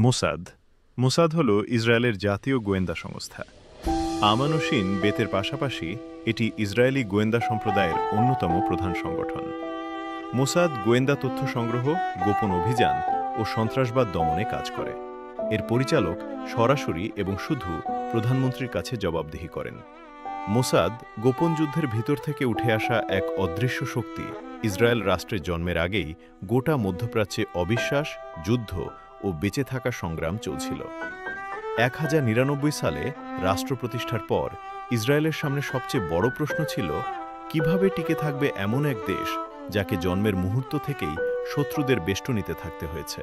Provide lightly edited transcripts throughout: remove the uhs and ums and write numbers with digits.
Mossad Mossad হল ইসরায়েলের জাতীয় গোয়েন্দা সংস্থা। আমানুশিন বেতের পাশাপাশি এটি ইসরায়েলি গোয়েন্দা সম্প্রদায়ের অন্যতম প্রধান সংগঠন। মোসাদ গোয়েন্দা তথ্য সংগ্রহ, গোপন অভিযান ও সন্ত্রাসবাদ দমনে কাজ করে। এর পরিচালক সরাসরি এবং শুধু প্রধানমন্ত্রীর কাছে জবাবদিহি করেন। মোসাদ গোপন যুদ্ধের ভিতর থেকে উঠে আসা এক অদৃশ্য শক্তি। ইসরায়েল রাষ্ট্রের জন্মের আগেই গোটা মধ্যপ্রাচ্যে অবিশ্বাস, যুদ্ধ ও বেঁচে থাকা সংগ্রাম চলছিল। ১৯৯৯ সালে রাষ্ট্র প্রতিষ্ঠার পর ইসরায়েলের সামনে সবচেয়ে বড় প্রশ্ন ছিল, কিভাবে টিকে থাকবে এমন এক দেশ যাকে জন্মের মুহূর্ত থেকেই শত্রুদের বেষ্টনীতে থাকতে হয়েছে।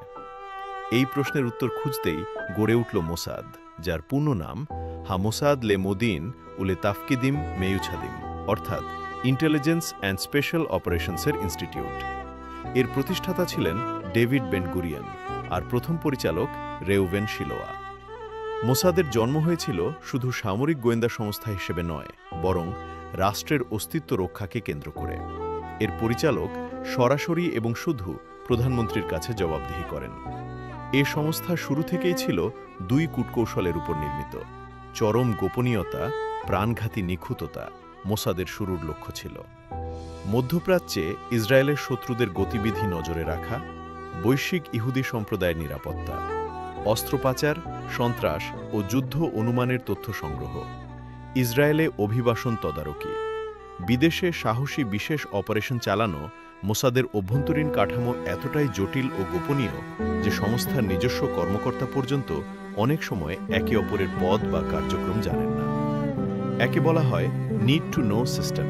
এই প্রশ্নের উত্তর খুঁজতেই গড়ে উঠল মোসাদ, যার পূর্ণ নাম হামোসাদ লে মোদিন উলে তাফকিদিম মেয়ুছাদিম, অর্থাৎ ইন্টেলিজেন্স অ্যান্ড স্পেশাল অপারেশনসের ইনস্টিটিউট। এর প্রতিষ্ঠাতা ছিলেন ডেভিড বেন গুরিয়ন আর প্রথম পরিচালক রেউভেন শিলোয়া। মোসাদের জন্ম হয়েছিল শুধু সামরিক গোয়েন্দা সংস্থা হিসেবে নয়, বরং রাষ্ট্রের অস্তিত্ব রক্ষাকে কেন্দ্র করে। এর পরিচালক সরাসরি এবং শুধু প্রধানমন্ত্রীর কাছে জবাবদিহি করেন। এ সংস্থা শুরু থেকেই ছিল দুই কূটকৌশলের উপর নির্মিত: চরম গোপনীয়তা, প্রাণঘাতী নিখুঁততা মোসাদের শুরুর লক্ষ্য ছিল। মধ্যপ্রাচ্যে ইসরায়েলের শত্রুদের গতিবিধি নজরে রাখা, বৈশ্বিক ইহুদি সম্প্রদায়ের নিরাপত্তা, অস্ত্র পাচার, সন্ত্রাস ও যুদ্ধ অনুমানের তথ্য সংগ্রহ, ইসরায়েলে অভিবাসন তদারকি, বিদেশে সাহসী বিশেষ অপারেশন চালানো। মোসাদের অভ্যন্তরীণ কাঠামো এতটাই জটিল ও গোপনীয় যে সংস্থার নিজস্ব কর্মকর্তা পর্যন্ত অনেক সময় একে অপরের পদ বা কার্যক্রম জানেন না। একে বলা হয় নিড টু নো সিস্টেম,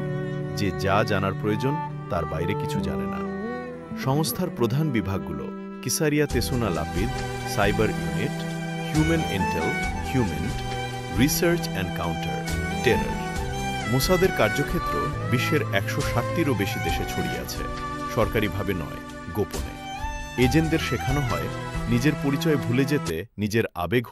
যে যা জানার প্রয়োজন তার বাইরে কিছু জানে না। সংস্থার প্রধান বিভাগগুলো কিসারিয়া তেসুনা লাপিদ, cyber unit, human intel, humint, research and counter, terror. মোসাদের কার্যক্ষেত্র বিশ্বের ১৬০টিরও বেশি দেশে ছড়িয়ে আছে, সরকারিভাবে নয়, গোপনে। এজেন্টদের শেখানো হয় নিজের পরিচয় ভুলে যেতে, নিজের আবেগ